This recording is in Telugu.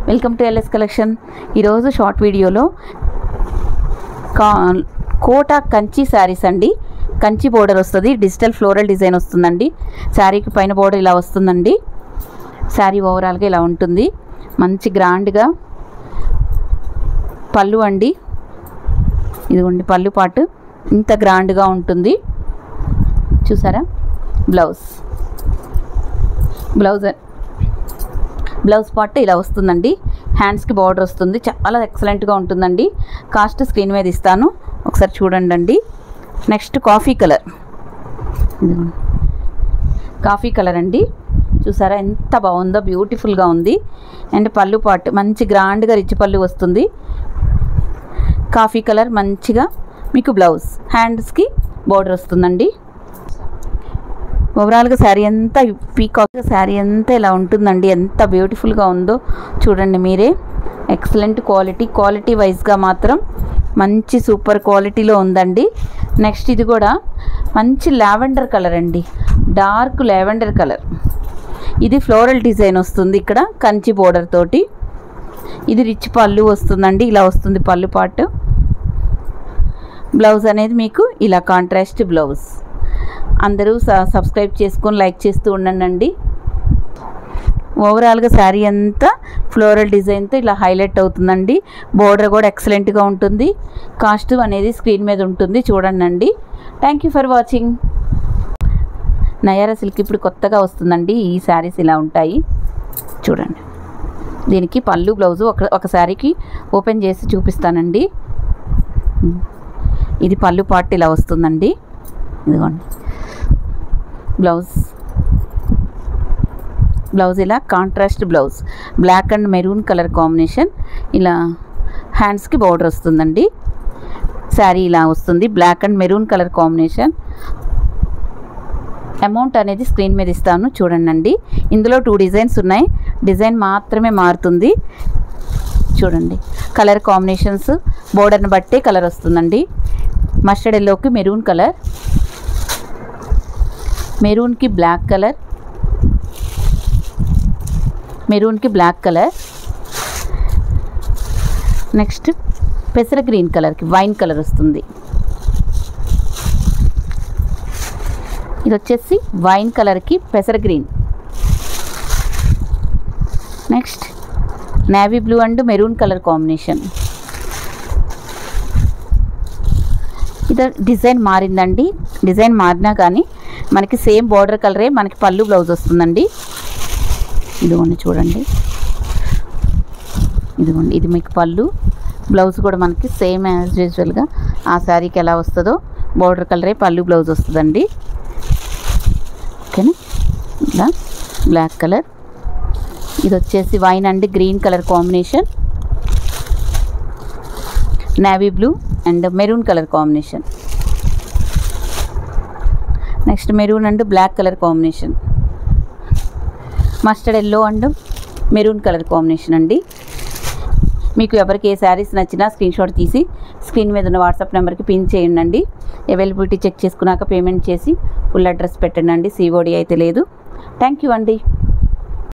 Welcome to LS collection. ఈరోజు షార్ట్ వీడియోలో కోటా కంచి శారీస్ అండి. కంచి బోర్డర్ వస్తుంది, డిజిటల్ ఫ్లోరల్ డిజైన్ వస్తుందండి. శారీకి పైన బోర్డర్ ఇలా వస్తుందండి. శారీ ఓవరాల్గా ఇలా ఉంటుంది. మంచి గ్రాండ్గా పళ్ళు అండి. ఇదిగోండి పళ్ళు పాటు ఇంత గ్రాండ్గా ఉంటుంది చూసారా. బ్లౌజ్ పార్ట్ ఇలా వస్తుందండి. హ్యాండ్స్కి బార్డర్ వస్తుంది, చాలా ఎక్సలెంట్గా ఉంటుందండి. కాస్ట్ స్క్రీన్ మీద ఇస్తాను, ఒకసారి చూడండి అండి. నెక్స్ట్ కాఫీ కలర్ అండి. చూసారా ఎంత బాగుందో, బ్యూటిఫుల్గా ఉంది. అండ్ పళ్ళు పార్ట్ మంచి గ్రాండ్గా రిచ్ పళ్ళు వస్తుంది. కాఫీ కలర్ మంచిగా మీకు బ్లౌజ్, హ్యాండ్స్కి బార్డర్ వస్తుందండి. ఓవరాల్గా శారీ అంతా పీకాక్ శారీ అంతా ఇలా ఉంటుందండి. ఎంత బ్యూటిఫుల్గా ఉందో చూడండి మీరే. ఎక్సలెంట్ క్వాలిటీ వైజ్గా మాత్రం మంచి సూపర్ క్వాలిటీలో ఉందండి. నెక్స్ట్ ఇది కూడా మంచి లావెండర్ కలర్ అండి, డార్క్ లావెండర్ కలర్. ఇది ఫ్లోరల్ డిజైన్ వస్తుంది ఇక్కడ కంచి బోర్డర్ తోటి. ఇది రిచ్ పళ్ళు వస్తుందండి, ఇలా వస్తుంది పళ్ళు పార్ట్. బ్లౌజ్ అనేది మీకు ఇలా కాంట్రాస్ట్ బ్లౌజ్. అందరూ సబ్స్క్రైబ్ చేసుకొని లైక్ చేస్తూ ఉండండి. ఓవరాల్గా శారీ అంతా ఫ్లోరల్ డిజైన్తో ఇలా హైలైట్ అవుతుందండి. బోర్డర్ కూడా ఎక్సలెంట్గా ఉంటుంది. కాస్ట్ అనేది స్క్రీన్ మీద ఉంటుంది, చూడండి. Thank you for watching. Nayara silk ఇప్పుడు కొత్తగా వస్తుందండి. ఈ శారీస్ ఇలా ఉంటాయి చూడండి. దీనికి పళ్ళు బ్లౌజు ఒక శారీకి ఓపెన్ చేసి చూపిస్తానండి. ఇది పళ్ళు పార్ట్ ఇలా వస్తుందండి. ఇదిగోండి బ్లౌజ్ ఇలా contrast blouse, black and maroon colour combination. ఇలా హ్యాండ్స్కి బార్డర్ వస్తుందండి. శారీ ఇలా వస్తుంది, black and maroon colour combination. Amount అనేది స్క్రీన్ మీద ఇస్తాను, చూడండి. ఇందులో 2 డిజైన్స్ ఉన్నాయి, డిజైన్ మాత్రమే మారుతుంది. చూడండి కలర్ కాంబినేషన్స్ బోర్డర్ని బట్టే కలర్ వస్తుందండి. మస్టర్డ్ ఎల్లోకి మెరూన్ కలర్, మెరూన్కి బ్లాక్ కలర్, మెరూన్కి బ్లాక్ కలర్. నెక్స్ట్ పెసర గ్రీన్ కలర్కి వైన్ కలర్ వస్తుంది. ఇది వచ్చేసి వైన్ కలర్కి పెసర green. Next navy blue and maroon colour combination. ఇది డిజైన్ మారిందండి. డిజైన్ మారినా కానీ మనకి సేమ్ బార్డర్ కలరే మనకి పళ్ళు బ్లౌజ్ వస్తుందండి. ఇదిగోండి చూడండి, ఇదిగోండి ఇది మీకు పళ్ళు, బ్లౌజ్ కూడా మనకి సేమ్ యాజ్ యూజువల్గా ఆ శారీకి ఎలా వస్తుందో బార్డర్ కలరే పళ్ళు బ్లౌజ్ వస్తుందండి. ఓకేనా. ఇలా బ్లాక్ కలర్, ఇది వచ్చేసి wine and green colour combination, navy blue and maroon colour combination. Next maroon and black colour combination, mustard yellow and maroon colour combination అండి. మీకు ఎవరికి ఏ శారీస్ నచ్చినా స్క్రీన్ షాట్ తీసి స్క్రీన్ మీద ఉన్న వాట్సాప్ నెంబర్కి పిన్ చేయండి. అవైలబిలిటీ చెక్ చేసుకున్నాక పేమెంట్ చేసి ఫుల్ అడ్రస్ పెట్టండి. COD అయితే లేదు. థ్యాంక్ యూ అండి.